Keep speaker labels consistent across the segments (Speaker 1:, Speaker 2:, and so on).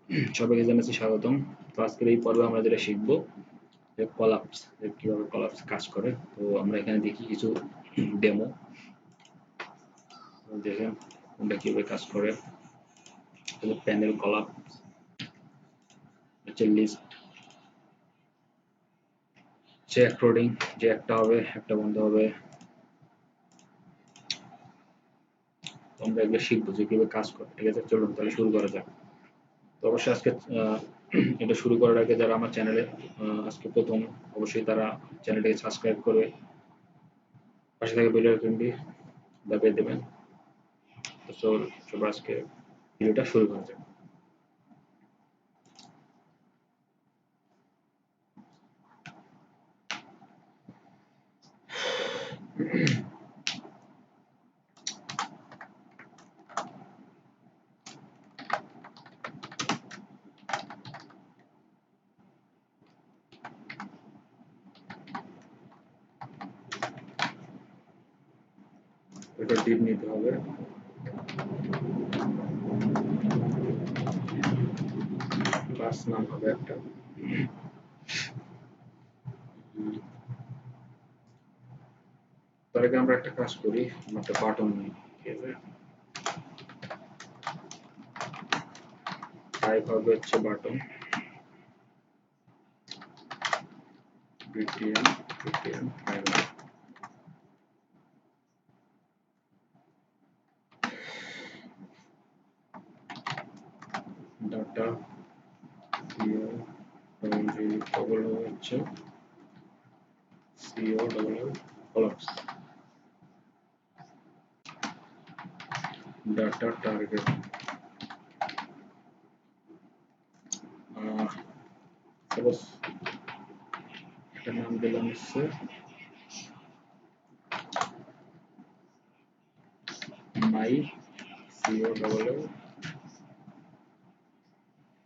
Speaker 1: সবাইকে জানাচ্ছি স্বাগতম। তো আজকের এই পর্বে আমরা যেটা শিখব যে কলাপস, কিভাবে কলাপস কাজ করে। তো আমরা এখানে দেখি কিছু ডেমো, দেখেন কোনটা কিভাবে কাজ করে। প্যানেল কলাপস হচ্ছে লিস্ট, যে অ্যাক্রোডিং, যে একটা হবে একটা বন্ধ হবে। তো আমরা এগুলো শিখবো যে কিভাবে কাজ করে। ঠিক আছে, চলুন তাহলে শুরু করা যাক। তো অবশ্যই আজকে এটা শুরু করার আগে যারা আমার চ্যানেলে আজকে প্রথম, অবশ্যই তারা চ্যানেলটাকে সাবস্ক্রাইব করে পাশে থেকে বেল আইকনটি দাবিয়ে দেবেন। তো সবার আজকে ভিডিওটা শুরু করা যাক। এটা ডিপ নিতে হবে। ক্লাস নাম হবে একটা। তার আগে আমরা একটা কাজ করি, আমরা একটা বাটন নিই। ঠিক আছে, টাইপ হবে হচ্ছে button, BTM BTM data CO double হচ্ছে CO double collapse data target. Suppose একটা নাম দিলাম হচ্ছে মাই সিও ডবল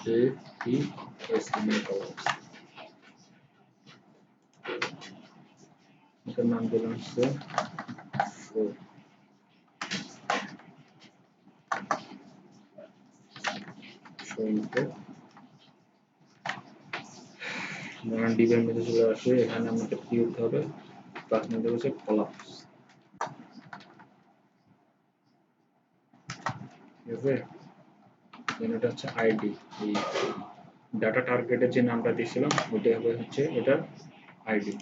Speaker 1: APS মানে কলাপস। এটার নাম দিলাম হচ্ছে শো শো ইনফো। ধরেন ডিপের মধ্যে চলে আসে, এখানে আমাদের কি করতে হবে, ক্লাস মধ্যে হচ্ছে কলাপস। ঠিক আছে, এটা হচ্ছে আইডি। এই ডাটা টার্গেটের যে নামটা দিয়েছিলাম ওইটা হবে হচ্ছে এটার আইডি,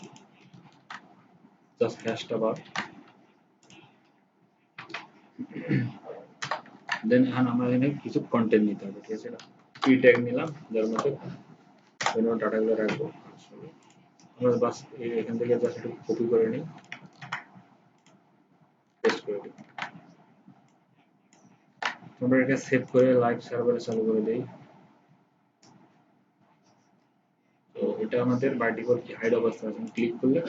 Speaker 1: জাস্ট হ্যাশটা বার। দেন এখন আমরা এখানে কিছু কন্টেন্ট নিতে হবে। ঠিক আছে, কি ট্যাগ নিলাম, যার মধ্যে কোনো ডাটাগুলো রাখবো। আসলে আমরা বাস এখান থেকে জাস্ট একটু কপি করে নিই, পেস্ট করে দিই। আমরা এটা সেভ করে লাইভ সার্ভারে চালু করে দিই। তো এটা আমাদের বাই ডিফল্ট কি হাইড অবস্থা আছে, ক্লিক করলে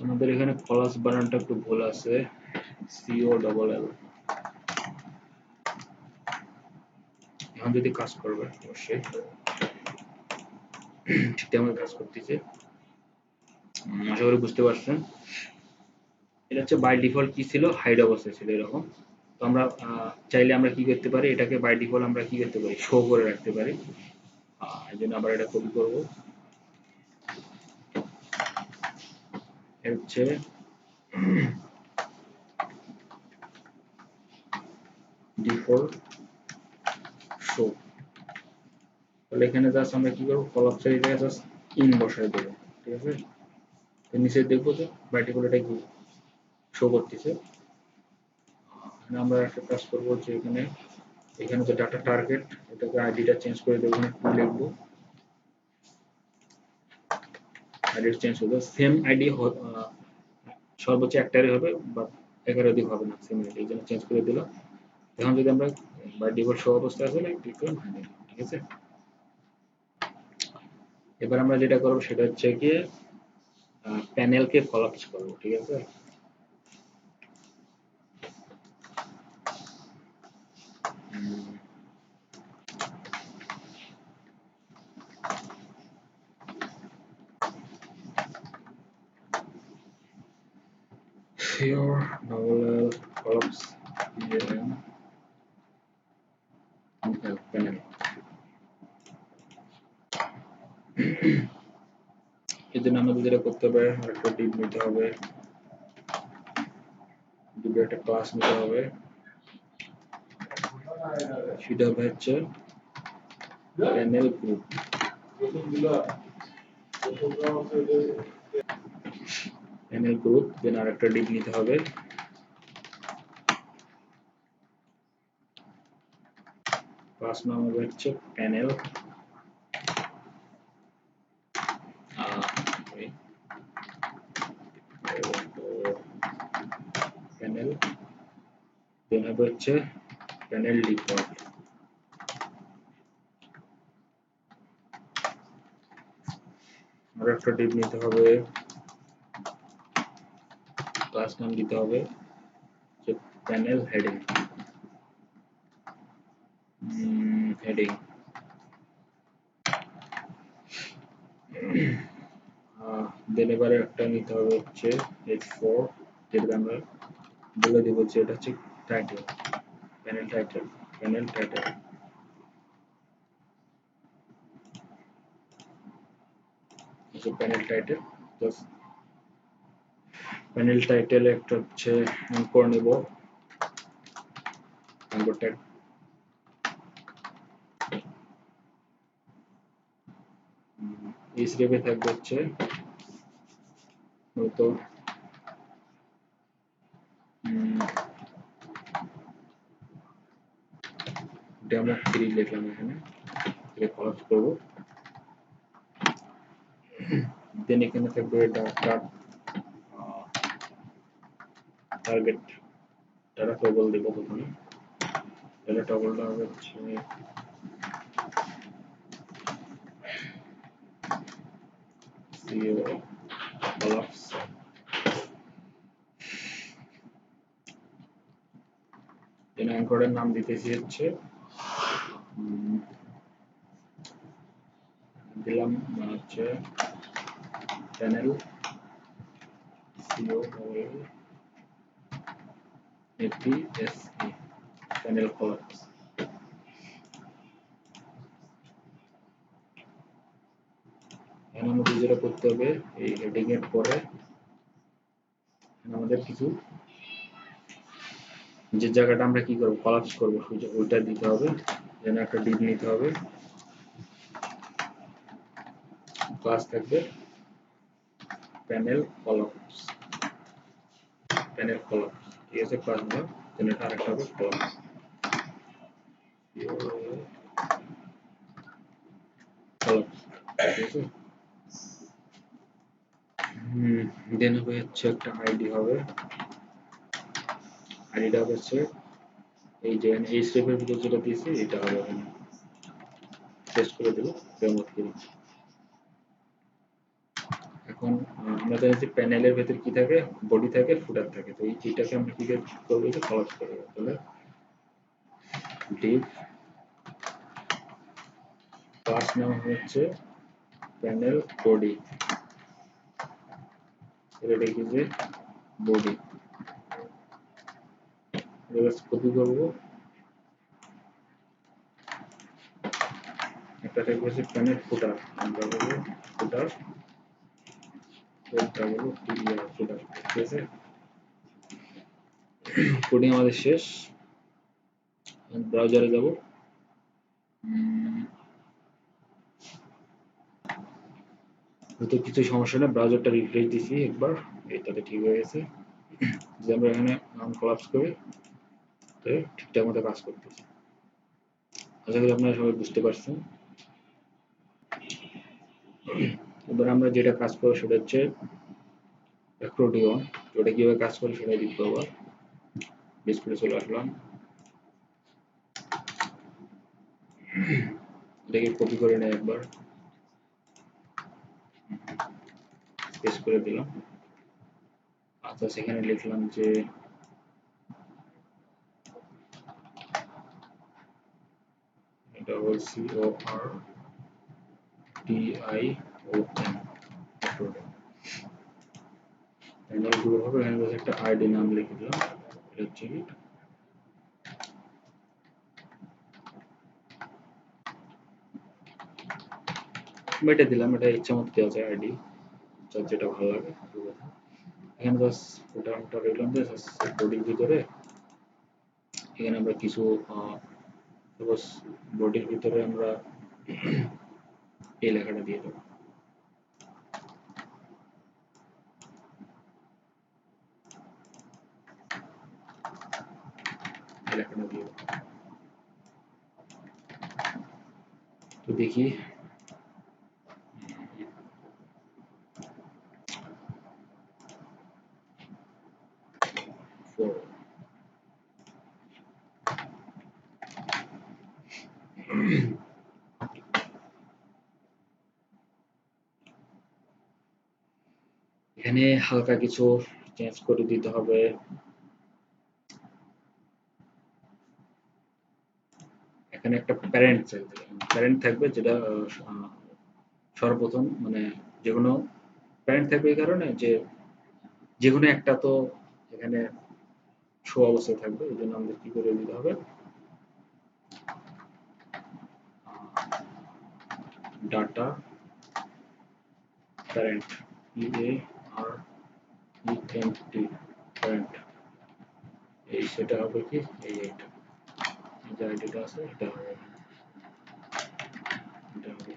Speaker 1: আমাদের এখানে কলাস বানানটা একটু ভুল আছে, সিও ডবল এল। এখন যদি কাজ করবে অবশ্যই ঠিক তেমন কাজ করতেছে। আশা করি বুঝতে পারছেন। এটা হচ্ছে বাই ডিফল্ট কি ছিল, হাইড অবস্থায় ছিল এরকম। তো আমরা চাইলে আমরা কি করতে পারি, এটাকে বাই ডিফল্ট আমরা কি করতে পারি, শো করে রাখতে পারি। এই জন্য আবার এটা কপি করবো। এর হচ্ছে ডিফল্ট শো। তাহলে এখানে জাস্ট আমরা কি করবো, কলাপসের জায়গায় জাস্ট ইন বসাই দেবো। ঠিক আছে, তো নিচে দেখবো যে বাই ডিফল্ট এটা কি শো করতেছে। আমরা একটা কাজ করবো যে এখানে এখানে যে ডাটা টার্গেট, এটাকে আইডিটা চেঞ্জ করে দেবো, এখানে টু লিখবো, আইডি চেঞ্জ হবে। সেম আইডি সর্বোচ্চ একটারই হবে, বাট একাধিক হবে না, সেম আইডি, এই জন্য চেঞ্জ করে দিলাম। এখন যদি আমরা বাই ডিফল্ট শো অবস্থায় আছে ক্লিক করুন, ঠিক আছে। এবার আমরা যেটা করবো সেটা হচ্ছে গিয়ে প্যানেলকে কলাপস করবো। ঠিক আছে, here double L collapse EAN panel. এর জন্য আমাদের যেটা করতে হবে, একটা ডিভ নিতে হবে, ডিভে একটা ক্লাস নিতে হবে, সেটা হবে হচ্ছে প্যানেল গ্রুপ। প্যানেল গ্রুপ, দেন আর একটা ডিভ নিতে হবে, ক্লাস নাম হবে হচ্ছে প্যানেল, প্যানেল, দেন হবে হচ্ছে প্যানেল ডিফল্ট। আর একটা ডিভ নিতে হবে, ক্লাস নাম দিতে হবে যে প্যানেল হেডিং, হেডিং। দেন এবারে একটা নিতে হবে হচ্ছে h4, যেটা আমরা বলে দেবো যে এটা হচ্ছে title, panel title, panel title. Panel title, panel title একটা হচ্ছে করে নেব অ্যাঙ্কর ট্যাগ। এই স্টেপে থাকবে হচ্ছে হয়তো ডেমো 3 লিখলাম, এখানে কলাপস করব। দেন এখানে থাকবে ডাটা টার্গেট, ডাটা টগল দেবো প্রথমে। ডাটা টগলটা হবে হচ্ছে সিও কলাপস। দেন অ্যাঙ্করের নাম দিতেছি হচ্ছে দিলাম হচ্ছে প্যানেল সিও এপিএসই, প্যানেল কলাপস। এখন আমাদের যেটা করতে হবে, এই হেডিং এর পরে আমাদের কিছু যে জায়গাটা আমরা কি করব, কলাপস করব, ওইটা দিতে হবে। যেন একটা ডিভ নিতে হবে, ক্লাস থাকবে প্যানেল কলাপস, প্যানেল কলাপস, ঠিক আছে, ক্লাস নাম। দেন এটা আরেকটা হবে কলাপস, কলাপস, ঠিক আছে। দেন হবে হচ্ছে একটা আইডি হবে, আইডিটা হচ্ছে এই যে এই স্টেপের ভিতর যেটা দিয়েছি এটা হবে, এখানে টেস্ট করে দেবো ডেমো করে। এখন আমরা জানি যে প্যানেলের ভেতর কি থাকে, বডি থাকে, ফুটার থাকে। তো এইটাকে আমরা কি করবো, যে কলাপস করবো। তাহলে ডিভ ক্লাস নাম হচ্ছে প্যানেল বডি, এটা দেখি যে বডি, কপি করবো। একটা থাকবে হচ্ছে প্যানেল ফুটার, আমরা বলবো ফুটার, এটা বলবো ফুটার, ঠিক আছে। কোডিং আমাদের শেষ, ব্রাউজারে যাব। হয়তো কিছু সমস্যা না, ব্রাউজারটা রিফ্রেশ দিছি একবার, এটাতে ঠিক হয়ে গেছে। যে আমরা এখানে নাম কলাপস করি, তো ঠিকঠাক মতো কাজ করতেছি। আশা করি আপনারা সবাই বুঝতে পারছেন। এবার আমরা যেটা কাজ করবো সেটা হচ্ছে অ্যাক্রোডিয়ন, ওটা কিভাবে কাজ করে সেটাই দেখবো। আবার ডিসপ্লে চলে আসলাম, এটাকে কপি করে নেই একবার, পেস্ট করে দিলাম। আচ্ছা, সেখানে লিখলাম যে এটা হল CORDION, প্যানেল গুলো হবে। এখানে একটা আইডি নাম লিখে দিলাম, এটা হচ্ছে কি এটা দিলাম, এটা ইচ্ছা মতো দেওয়া যায় আইডি, যার যেটা ভালো লাগে। এখানে জাস্ট ওটা রাখলাম যে বডির ভিতরে এখানে আমরা কিছু সাপোজ বডির ভিতরে আমরা এই লেখাটা দিয়ে দেবো, এই লেখাটা দিয়ে দেবো। তো দেখি এখানে হালকা কিছু চেঞ্জ করে দিতে হবে। এখানে একটা প্যারেন্ট থাকবে যেটা সর্বপ্রথম মানে যে কোনো প্যারেন্ট থাকবে এই কারণে যে যে কোনো একটা তো এখানে শো অবস্থায় থাকবে, এই জন্য আমাদের কি করে দিতে হবে, ডাটা প্যারেন্ট, EARENT প্যারেন্ট, এই সেটা হবে কি এই এইটা যে আইডিটা আছে এটা হবে, এটা হবে।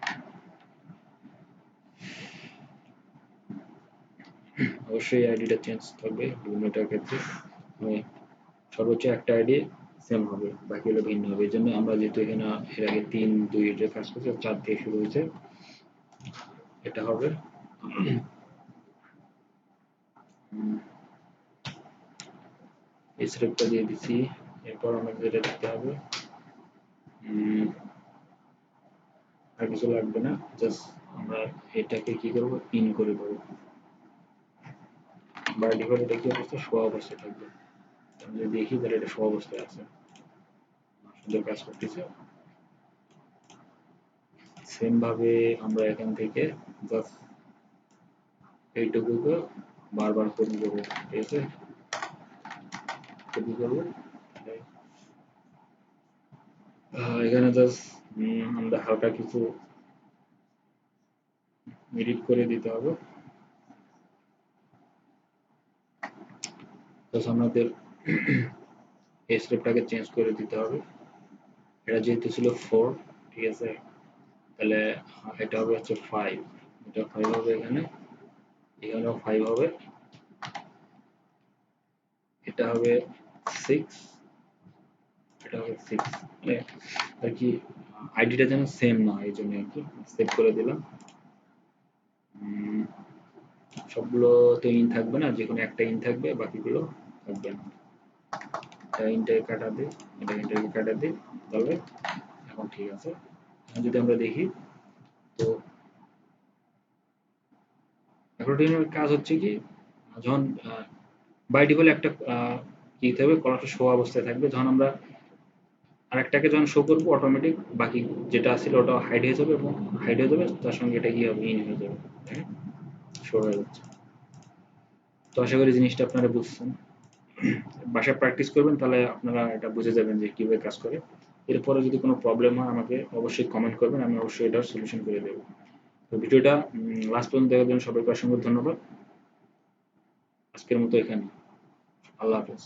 Speaker 1: অবশ্যই আইডিটা চেঞ্জ থাকবে বিভিন্নটার ক্ষেত্রে, মানে সর্বোচ্চ একটা আইডি সেম হবে, বাকিগুলো ভিন্ন হবে। এই জন্য আমরা যেহেতু এখানে এর আগে 3 2 এর কাজ করছি, 4 দিয়ে শুরু হয়েছে, এটা হবে এই স্টেপটা দিয়ে দিচ্ছি। এরপর আমাদের যেটা দেখতে হবে, আর কিছু লাগবে না, জাস্ট আমরা এটাকে কি করবো, পিন করে দেবো। বাই ডিফল্ট এটা কি অবস্থা, শো অবস্থায় থাকবে। আমি যদি দেখি তাহলে এটা শো অবস্থায় আছে, সুন্দর কাজ করতেছে। সেম ভাবে আমরা এখান থেকে জাস্ট এইটুকুকে বারবার কপি করবো, ঠিক আছে, কপি করবো। এখানে জাস্ট আমরা হালকা কিছু এডিট করে দিতে হবে, জাস্ট আমাদের এই স্টেপটাকে চেঞ্জ করে দিতে হবে। এটা যেহেতু ছিল 4, ঠিক আছে, তাহলে এটা হবে হচ্ছে 5, এটা 5 হবে এখানে, এখানেও 5 হবে, এটা হবে 6, এটা হবে 6, মানে আর কি আইডিটা যেন সেম না হয়, এই জন্য আর কি সেভ করে দিলাম। সবগুলো তো ইন থাকবে না, যে কোনো একটা ইন থাকবে, বাকিগুলো থাকবে না। এটা ইনটাকে কাটা দিই, এটা ইনটাকে কাটা দিই, তাহলে এখন ঠিক আছে। এখন যদি আমরা দেখি, তো অ্যাক্রোডিনের কাজ হচ্ছে কি, যখন বাই ডিফল্ট একটা কি থাকবে, কলারটা শো অবস্থায় থাকবে, যখন আমরা আরেকটাকে যখন শো করবো অটোমেটিক বাকি যেটা আছে ওটা হাইড হয়ে যাবে, এবং হাইড হয়ে যাবে তার সঙ্গে এটা কি হবে, ইন হয়ে যাবে, শো হয়ে যাচ্ছে। তো আশা করি জিনিসটা আপনারা বুঝছেন, বাসায় প্র্যাকটিস করবেন, তাহলে আপনারা এটা বুঝে যাবেন যে কিভাবে কাজ করে। এরপরে যদি কোনো প্রবলেম হয় আমাকে অবশ্যই কমেন্ট করবেন, আমি অবশ্যই এটার সলিউশন করে দেবো। তো ভিডিওটা লাস্ট পর্যন্ত দেখার জন্য সবাইকে অসংখ্য ধন্যবাদ। আজকের মতো এখানে, আল্লাহ হাফেজ।